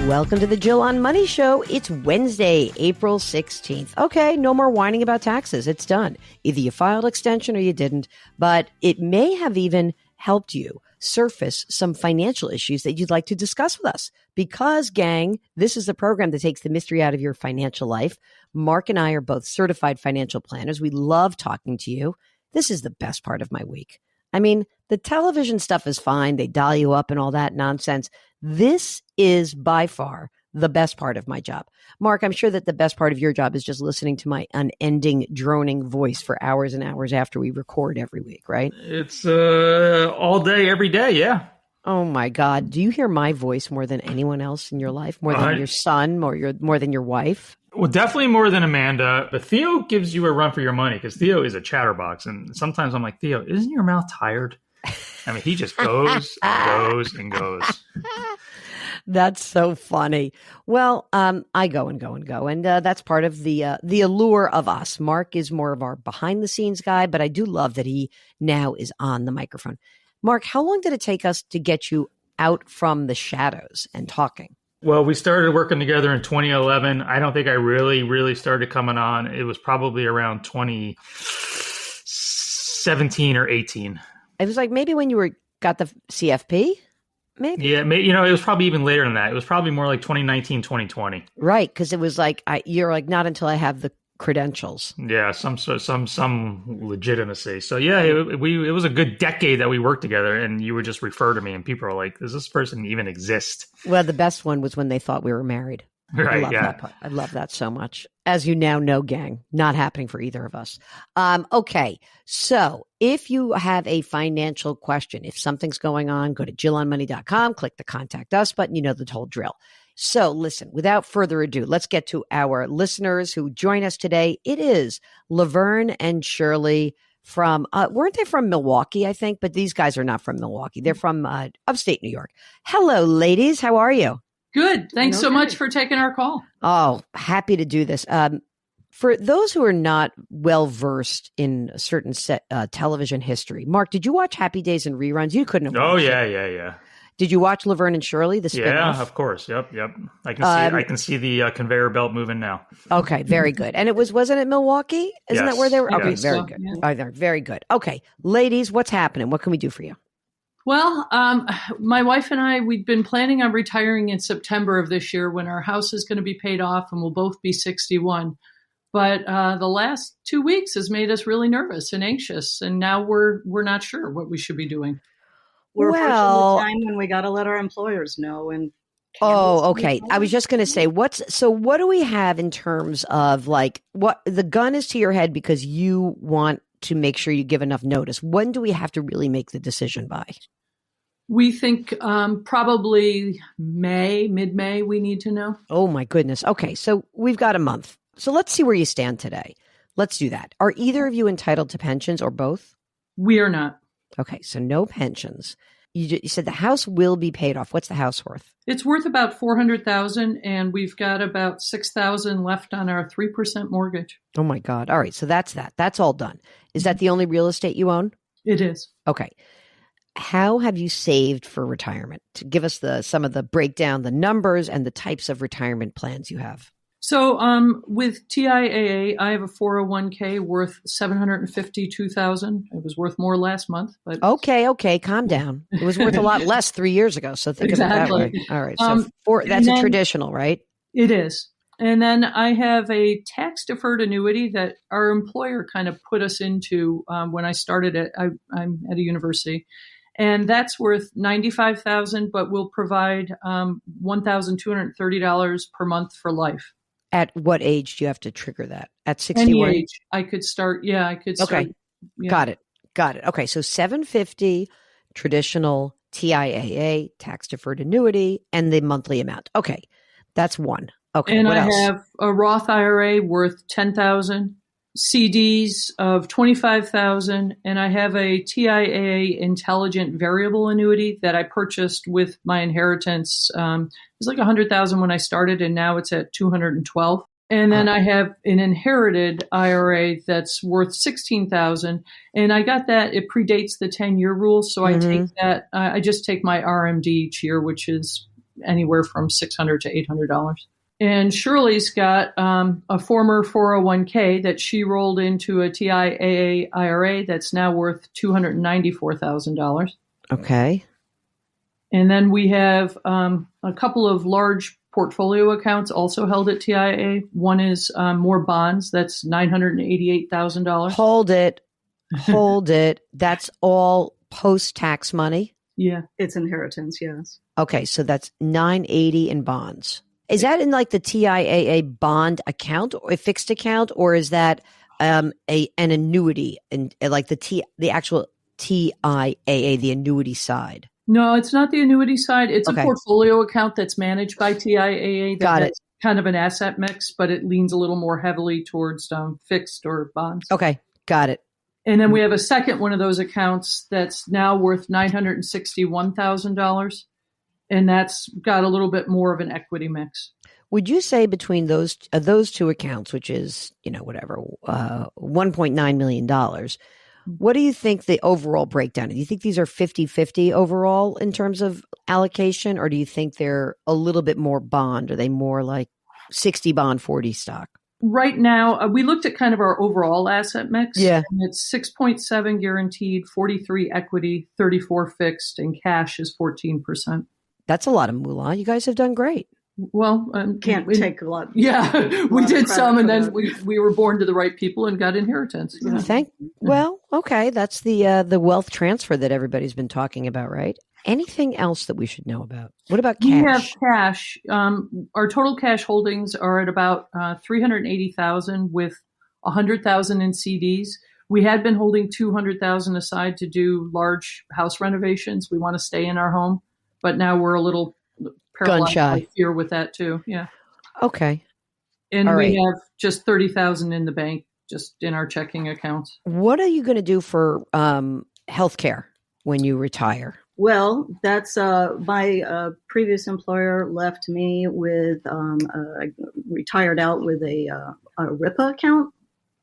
Welcome to the Jill on Money Show. It's Wednesday, April 16th. Okay, no more whining about taxes. It's done. Either you filed extension or you didn't, but it may have even helped you surface some financial issues that you'd like to discuss with us. Because, gang, this is the program that takes the mystery out of your financial life. Mark and I are both certified financial planners. We love talking to you. This is the best part of my week. I mean, the television stuff is fine. They dial you up and all that nonsense. This is by far the best part of my job. Mark, I'm sure that the best part of your job is just listening to my unending droning voice for hours and hours after we record every week, right? It's all day, every day, yeah. Oh my God. Do you hear my voice more than anyone else in your life? More than your son, more than your wife? Well, definitely more than Amanda. But Theo gives you a run for your money because Theo is a chatterbox. And sometimes I'm like, Theo, isn't your mouth tired? I mean, he just goes and goes and goes. That's so funny. Well, I go and go and go. And that's part of the allure of us. Mark is more of our behind the scenes guy, but I do love that he now is on the microphone. Mark, how long did it take us to get you out from the shadows and talking? Well, we started working together in 2011. I don't think I really started coming on. It was probably around 2017 or 18. It was like maybe when you got the CFP, maybe? Yeah, it was probably even later than that. It was probably more like 2019, 2020. Right, because it was like, you're like, not until I have the credentials. Yeah, some legitimacy. So yeah, it was a good decade that we worked together, and you would just refer to me, and people are like, "Does this person even exist?" Well, the best one was when they thought we were married. Right? I love that so much. As you now know, gang, not happening for either of us. Okay, so if you have a financial question, if something's going on, go to jillonmoney.com, click the Contact Us button. You know the whole drill. So listen, without further ado, let's get to our listeners who join us today. It is Laverne and Shirley from, weren't they from Milwaukee, I think? But these guys are not from Milwaukee. They're from upstate New York. Hello, ladies. How are you? Good. Thanks so much for taking our call. Oh, happy to do this. For those who are not well-versed in a certain television history, Mark, did you watch Happy Days and reruns? You couldn't have watched it. Yeah. Did you watch Laverne and Shirley, the spinoff? Yeah, of course. Yep. I can see the conveyor belt moving now. Okay, very good. And wasn't it Milwaukee? Isn't that where they were? Okay, very good. Yeah. Oh, they're very good. Okay, ladies, what's happening? What can we do for you? Well, my wife and I, we've been planning on retiring in September of this year when our house is going to be paid off and we'll both be 61. But the last 2 weeks has made us really nervous and anxious. And now we're not sure what we should be doing. We're approaching the time when we got to let our employers know. And okay. I was just going to say, what do we have in terms of like what the gun is to your head because you want to make sure you give enough notice? When do we have to really make the decision by? We think probably mid-May, we need to know. Oh, my goodness. Okay, so we've got a month. So let's see where you stand today. Let's do that. Are either of you entitled to pensions or both? We are not. Okay, so no pensions. You said the house will be paid off. What's the house worth? It's worth about $400,000, and we've got about $6,000 left on our 3% mortgage. Oh, my God. All right, so that's that. That's all done. Is that the only real estate you own? It is. Okay. How have you saved for retirement? To give us some of the breakdown, the numbers, and the types of retirement plans you have. So with TIAA, I have a 401k worth $752,000. It was worth more last month. But Okay, calm down. It was worth a lot less 3 years ago. So think exactly. of it that way. All right. So that's a traditional, right? It is. And then I have a tax-deferred annuity that our employer kind of put us into when I started it. I'm at a university. And that's worth $95,000, but will provide $1,230 per month for life. At what age do you have to trigger that? At 61? Any age. I could start. Yeah, I could start. Okay. Yeah. Got it. Okay. So 750 traditional TIAA, tax deferred annuity, and the monthly amount. Okay. That's one. Okay. And what I else? have a Roth IRA worth $10,000, CDs of $25,000, and I have a TIAA intelligent variable annuity that I purchased with my inheritance. It was like $100,000 when I started, and now it's at $212,000. And then I have an inherited IRA that's worth $16,000, and I got that. It predates the 10-year rule, so I take that. I just take my RMD each year, which is anywhere from $600 to $800. And Shirley's got a former 401k that she rolled into a TIAA IRA that's now worth $294,000. Okay. And then we have a couple of large portfolio accounts also held at TIAA. One is more bonds. That's $988,000. Hold it. That's all post-tax money? Yeah. It's inheritance, yes. Okay, so that's $980 in bonds. Is that in like the TIAA bond account or a fixed account, or is that an annuity and like the actual TIAA, the annuity side? No, it's not the annuity side. It's Okay. a portfolio account that's managed by TIAA. Got it. That's kind of an asset mix, but it leans a little more heavily towards fixed or bonds. Okay, got it. And then we have a second one of those accounts that's now worth $961,000. And that's got a little bit more of an equity mix. Would you say between those two accounts, which is, $1.9 million, what do you think the overall breakdown is? Do you think these are 50-50 overall in terms of allocation, or do you think they're a little bit more bond? Are they more like 60 bond, 40 stock? Right now, we looked at kind of our overall asset mix. Yeah. And it's 6.7 guaranteed, 43 equity, 34 fixed, and cash is 14%. That's a lot of moolah. You guys have done great. Well, Can't take a lot. Yeah, we did some, and then that. we were born to the right people and got inheritance. You know? Well, okay. That's the wealth transfer that everybody's been talking about, right? Anything else that we should know about? What about cash? We have cash. Our total cash holdings are at about $380,000 with $100,000 in CDs. We had been holding $200,000 aside to do large house renovations. We want to stay in our home, but now we're a little paralyzed by fear with that too. Yeah. Okay. And All we right. have just $30,000 in the bank, just in our checking accounts. What are you going to do for healthcare when you retire? Well, that's my previous employer left me with retired out with a RIPA account,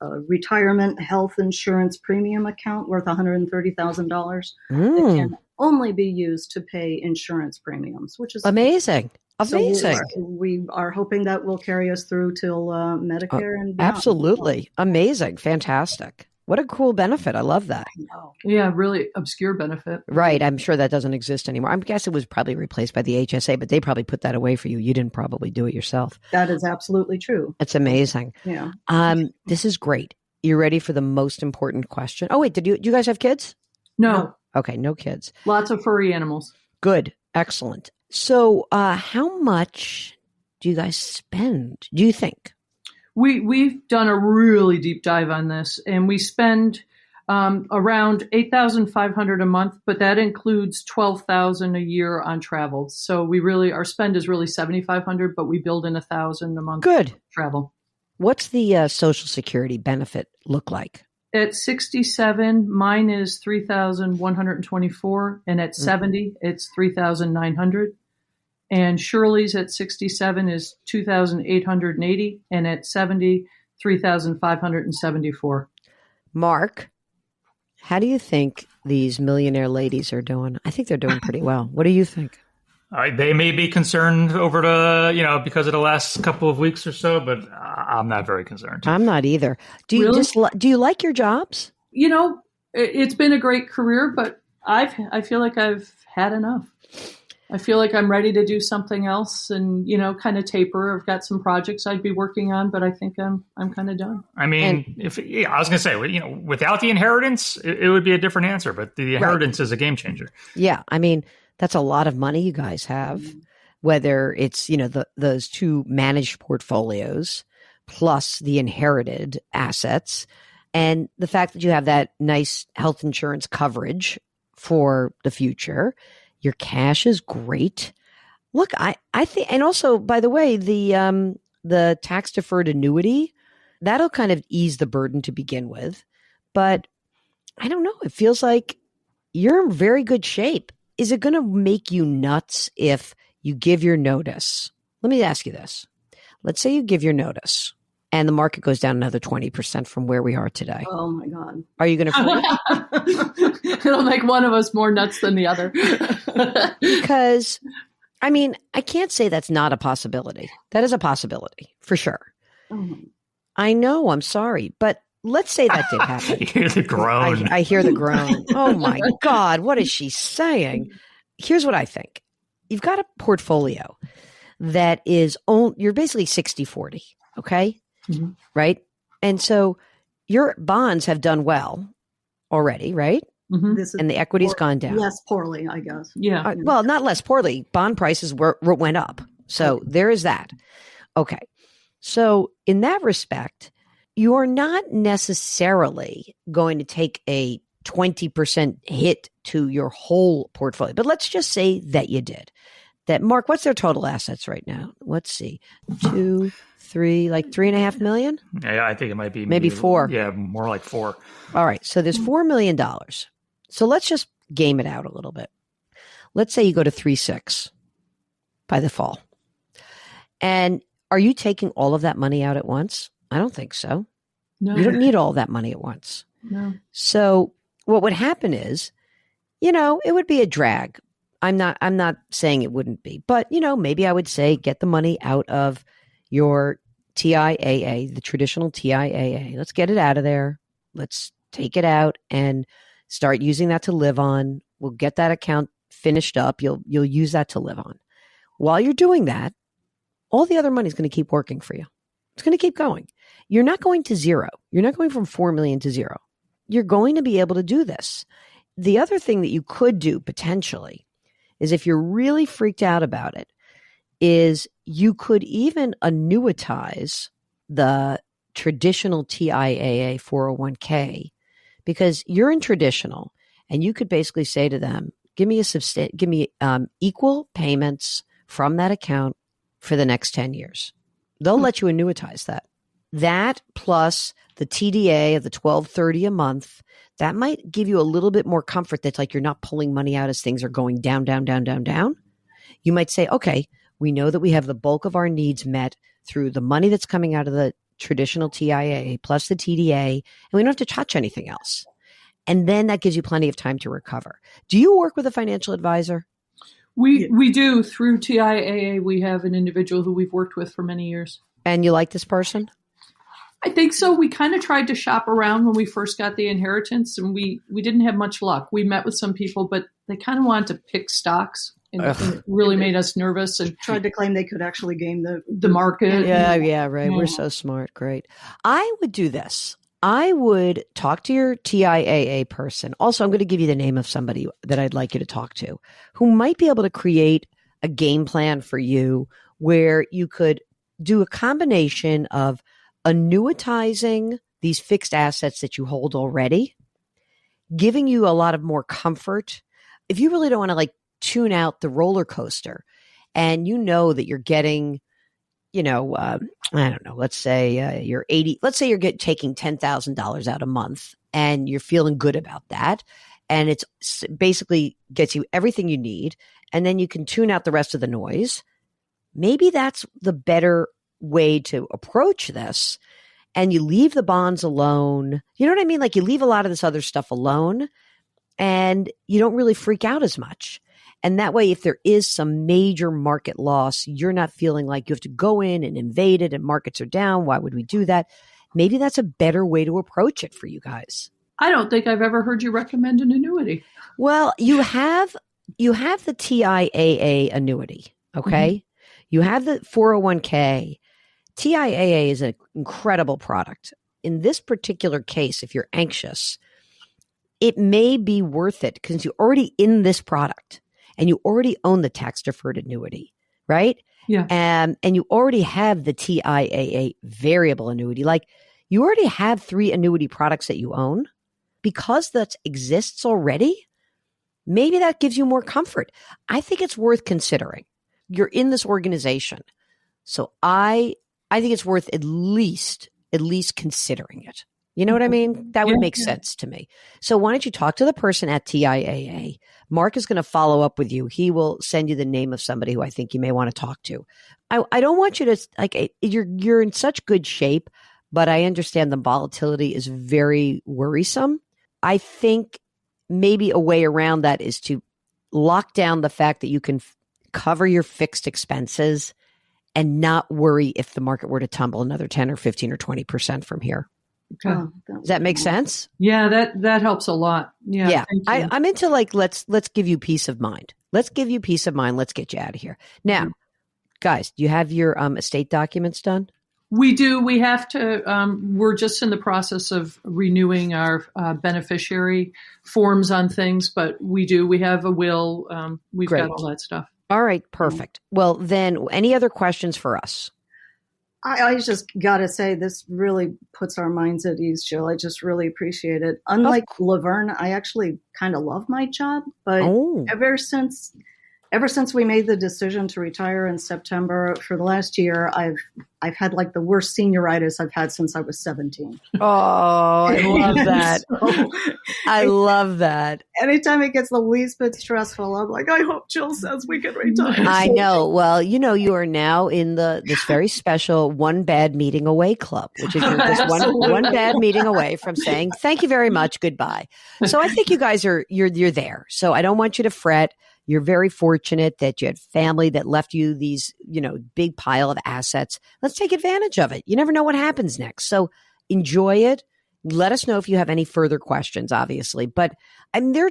a retirement health insurance premium account worth $130,000. It can only be used to pay insurance premiums, which is amazing. Amazing. So we are hoping that will carry us through till Medicare and beyond. Absolutely. Amazing. Fantastic. What a cool benefit. I love that. Yeah, really obscure benefit. Right. I'm sure that doesn't exist anymore. I guess it was probably replaced by the HSA, but they probably put that away for you. You didn't probably do it yourself. That is absolutely true. It's amazing. Yeah. This is great. You ready for the most important question? Oh, wait, do you guys have kids? No. Okay, no kids. Lots of furry animals. Good. Excellent. So how much do you guys spend, do you think? We've done a really deep dive on this, and we spend around $8,500 a month, but that includes $12,000 a year on travel. So our spend is really $7,500, but we build in $1,000 a month. Good. Travel. What's the Social Security benefit look like? At 67, mine is 3,124, and at 70, it's 3,900. And Shirley's at 67 is 2,880, and at 70, 3,574. Mark, how do you think these millionaire ladies are doing? I think they're doing pretty well. What do you think? They may be concerned over because of the last couple of weeks or so, but I'm not very concerned. I'm not either. Do you Really? do you like your jobs? It's been a great career, but I feel like I've had enough. I feel like I'm ready to do something else and, kind of taper. I've got some projects I'd be working on, but I think I'm kind of done. I mean, I was going to say, without the inheritance, it would be a different answer, but the inheritance is a game changer. Yeah. I mean, that's a lot of money you guys have, whether it's, those two managed portfolios plus the inherited assets and the fact that you have that nice health insurance coverage for the future. Your cash is great. Look, I think, and also, by the way, the tax deferred annuity, that'll kind of ease the burden to begin with. But I don't know. It feels like you're in very good shape. Is it going to make you nuts if you give your notice? Let me ask you this. Let's say you give your notice and the market goes down another 20% from where we are today. Oh, my God. Are you going to It'll make one of us more nuts than the other. Because I mean, I can't say that's not a possibility. That is a possibility for sure. Mhm. I know. I'm sorry, but let's say that did happen. You hear the groan. I hear the groan. Oh my God, what is she saying? Here's what I think. You've got a portfolio that is you're basically 60-40, okay? Mhm. Right? And so your bonds have done well already, right? Mhm. This is And the equity's gone down. less poorly, I guess. Yeah. Well, not less poorly. Bond prices went up. So there is that. Okay. So in that respect, you're not necessarily going to take a 20% hit to your whole portfolio. But let's just say that you did. That, Mark, what's their total assets right now? Let's see. 2, 3, like 3.5 million? Yeah, I think it might be Maybe 4. Yeah, more like 4. All right. So there's $4 million. So let's just game it out a little bit. Let's say you go to 3.6 by the fall. And are you taking all of that money out at once? I don't think so. No. You don't need all that money at once. No. So what would happen is, it would be a drag. I'm not saying it wouldn't be, but maybe I would say get the money out of your TIAA, the traditional TIAA. Let's get it out of there. Let's take it out and start using that to live on. We'll get that account finished up. You'll use that to live on. While you're doing that, all the other money is going to keep working for you. It's going to keep going. You're not going to zero. You're not going from 4 million to zero. You're going to be able to do this. The other thing that you could do potentially is, if you're really freaked out about it, is you could even annuitize the traditional TIAA 401k, because you're in traditional, and you could basically say to them, give me equal payments from that account for the next 10 years. They'll let you annuitize that. That plus the TDA of the $12.30 a month, that might give you a little bit more comfort. That's like you're not pulling money out as things are going down, down, down, down, down. You might say, okay, we know that we have the bulk of our needs met through the money that's coming out of the traditional TIA plus the TDA, and we don't have to touch anything else. And then that gives you plenty of time to recover. Do you work with a financial advisor? We do. Through TIAA, we have an individual who we've worked with for many years. And you like this person? I think so. We kind of tried to shop around when we first got the inheritance, and we didn't have much luck. We met with some people, but they kind of wanted to pick stocks, and it really made us nervous. And Tried to claim they could actually game the market. Yeah, right. We're so smart. Great. I would do this. I would talk to your TIAA person. Also, I'm going to give you the name of somebody that I'd like you to talk to, who might be able to create a game plan for you where you could do a combination of annuitizing these fixed assets that you hold already, giving you a lot of more comfort. If you really don't want to like tune out the roller coaster, and you know that you're getting, I don't know, let's say you're taking $10,000 out a month, and you're feeling good about that. And it's basically gets you everything you need. And then you can tune out the rest of the noise. Maybe that's the better way to approach this. And you leave the bonds alone. You know what I mean? Like, you leave a lot of this other stuff alone, and you don't really freak out as much. And that way, if there is some major market loss, you're not feeling like you have to go in and invade it and markets are down. Why would we do that? Maybe that's a better way to approach it for you guys. I don't think I've ever heard you recommend an annuity. Well, you have the TIAA annuity, okay? Mm-hmm. You have the 401k. TIAA is an incredible product. In this particular case, if you're anxious, it may be worth it because you're already in this product and you already own the tax-deferred annuity, right? Yeah. And you already have the TIAA variable annuity. Like, you already have 3 annuity products that you own. Because that exists already, maybe that gives you more comfort. I think it's worth considering. You're in this organization. So I think it's worth at least considering it. You know what I mean? That would make sense to me. So why don't you talk to the person at TIAA? Mark is going to follow up with you. He will send you the name of somebody who I think you may want to talk to. I don't want you to, like, you're in such good shape, but I understand the volatility is very worrisome. I think maybe a way around that is to lock down the fact that you can cover your fixed expenses and not worry if the market were to tumble another 10 or 15 or 20% from here. Okay. Does that make sense? Yeah, that helps a lot. Yeah. I'm into like, let's give you peace of mind. Let's give you peace of mind. Let's get you out of here. Now, guys, do you have your estate documents done? We do. We have to, we're just in the process of renewing our beneficiary forms on things, but we do. We have a will. We've Great. got all that stuff. All right, perfect. Well, then any other questions for us? I just got to say, this really puts our minds at ease, Jill. I just really appreciate it. Unlike Laverne, I actually kind of love my job, but ever since we made the decision to retire in September, for the last year, I've had like the worst senioritis I've had since I was 17. Oh, I love that. I love that. Anytime it gets the least bit stressful, I'm like, I hope Jill says we can retire. I know. Well, you are now in this very special one bad meeting away club, which is you're just one bad meeting away from saying thank you very much, goodbye. So I think you guys you're there. So I don't want you to fret. You're very fortunate that you had family that left you these, big pile of assets. Let's take advantage of it. You never know what happens next. So enjoy it. Let us know if you have any further questions, obviously. But there are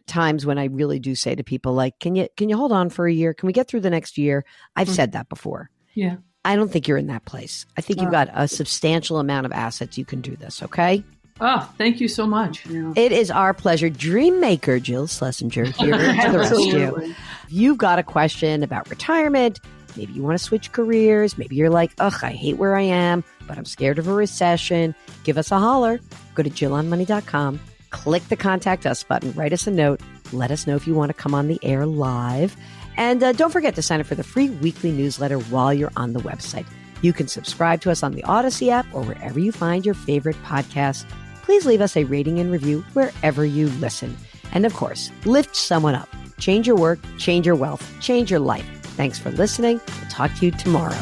times when I really do say to people, like, can you hold on for a year? Can we get through the next year? I've said that before. Yeah. I don't think you're in that place. I think you've got a substantial amount of assets. You can do this. Okay. Oh, thank you so much. Yeah. It is our pleasure. Dream maker Jill Schlesinger here to the rescue. If you've got a question about retirement, maybe you want to switch careers, maybe you're like, ugh, I hate where I am, but I'm scared of a recession, give us a holler. Go to JillOnMoney.com, click the Contact Us button, write us a note, let us know if you want to come on the air live. And don't forget to sign up for the free weekly newsletter while you're on the website. You can subscribe to us on the Odyssey app or wherever you find your favorite podcasts. Please leave us a rating and review wherever you listen. And of course, lift someone up. Change your work, change your wealth, change your life. Thanks for listening. We'll talk to you tomorrow.